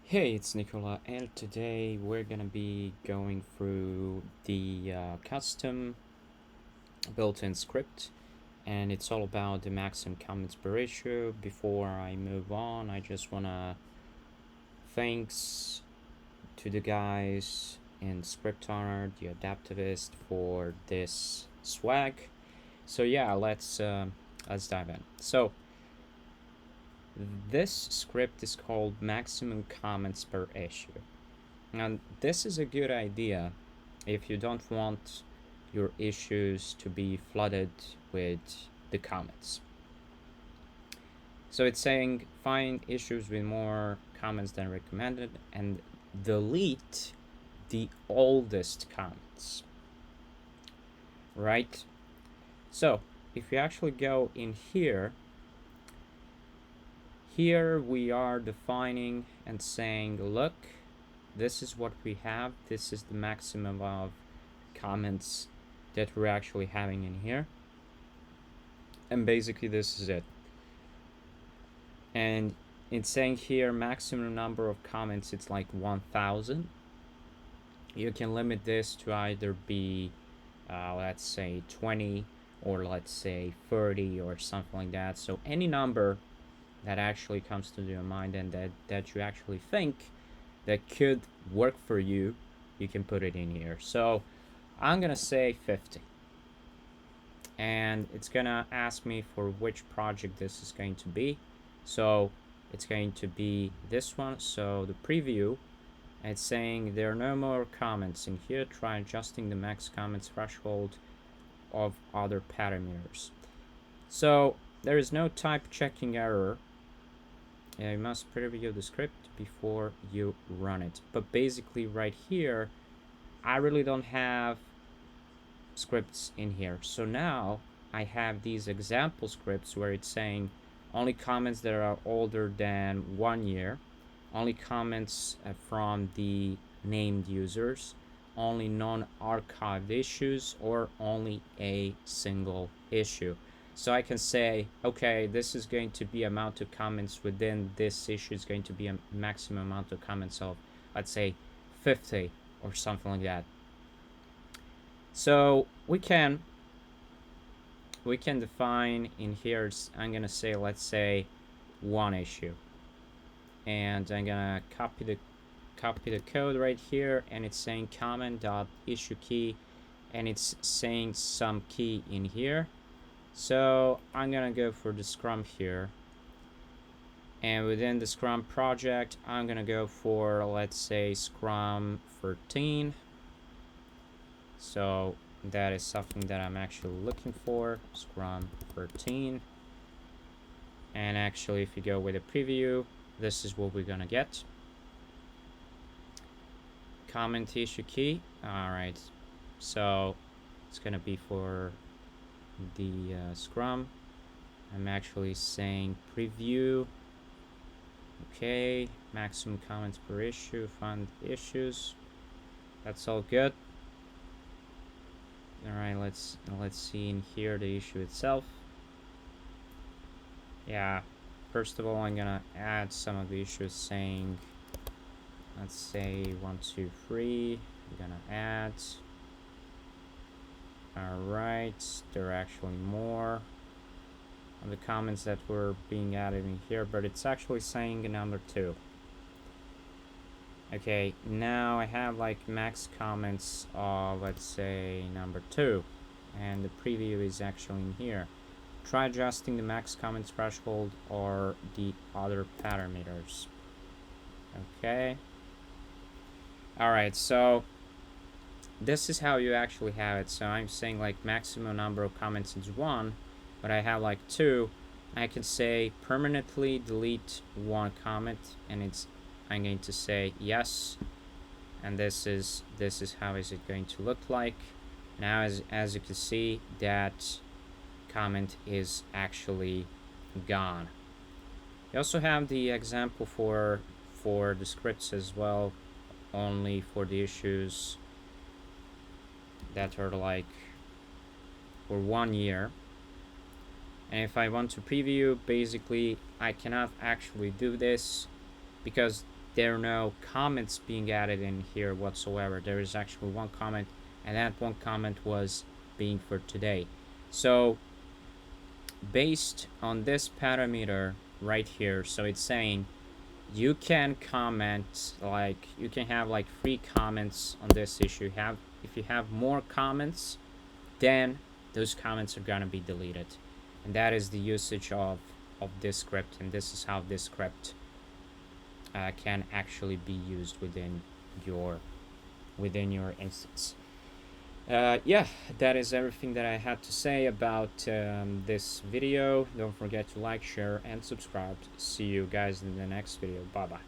Hey, it's Nicola, and today we're gonna be going through the custom built-in script, and it's all about the maximum comments per issue. Before I move on, I just wanna thanks to the guys in ScriptRunner, the Adaptivist, for this swag. So yeah, let's dive in. So this script is called maximum comments per issue. And this is a good idea if you don't want your issues to be flooded with the comments. So it's saying find issues with more comments than recommended and delete the oldest comments. Right? So if you actually go in here we are defining and saying, look, this is what we have. This is the maximum of comments that we're actually having in here. And basically this is it. And it's saying here maximum number of comments, it's like 1000. You can limit this to either be let's say 20 or let's say 30 or something like that. So any number that actually comes to your mind and that you actually think that could work for you, you can put it in here. So I'm gonna say 50, and it's gonna ask me for which project this is going to be. So it's going to be this one. So the preview, it's saying there are no more comments in here. Try adjusting the max comments threshold of other parameters. So there is no type checking error. You must preview the script before you run it. But basically right here, I really don't have scripts in here. So now I have these example scripts where it's saying only comments that are older than 1 year, only comments from the named users, only non-archived issues, or only a single issue. So I can say, okay, this is going to be amount of comments within this issue is going to be a maximum amount of comments of, let's say, 50 or something like that. So we can define in here, I'm gonna say, let's say 1 issue. And I'm gonna copy the code right here, and it's saying comment.issueKey, and it's saying some key in here. So I'm gonna go for the Scrum here, and within the Scrum project I'm gonna go for, let's say, Scrum 13. So that is something that I'm actually looking for, Scrum 13. And actually if you go with a preview, this is what we're gonna get. Comment issue key. Alright, so it's gonna be for the Scrum. I'm actually saying preview. Okay, maximum comments per issue, find issues. That's all good. Alright, let's see in here the issue itself. Yeah, first of all I'm gonna add some of the issues saying, let's say 1, 2, 3. We're gonna add. Alright, there are actually more of the comments that were being added in here, but it's actually saying number 2. Okay, now I have like max comments of, let's say, number 2, and the preview is actually in here. Try adjusting the max comments threshold or the other parameters. Okay. Alright, so this is how you actually have it. So I'm saying like maximum number of comments is 1, but I have like 2. I can say permanently delete 1 comment, and I'm going to say yes, and this is how is it going to look like. Now as you can see, that comment is actually gone. You also have the example for the scripts as well, only for the issues that are like for 1 year. And if I want to preview, basically I cannot actually do this because there are no comments being added in here whatsoever. There is actually one comment, and that one comment was being for today. So based on this parameter right here, so it's saying you can comment, like you can have like free comments on this issue. If you have more comments, then those comments are gonna be deleted, and that is the usage of this script, and this is how this script can actually be used within your instance. Yeah, that is everything that I had to say about this video. Don't forget to like, share, and subscribe. See you guys in the next video. Bye bye.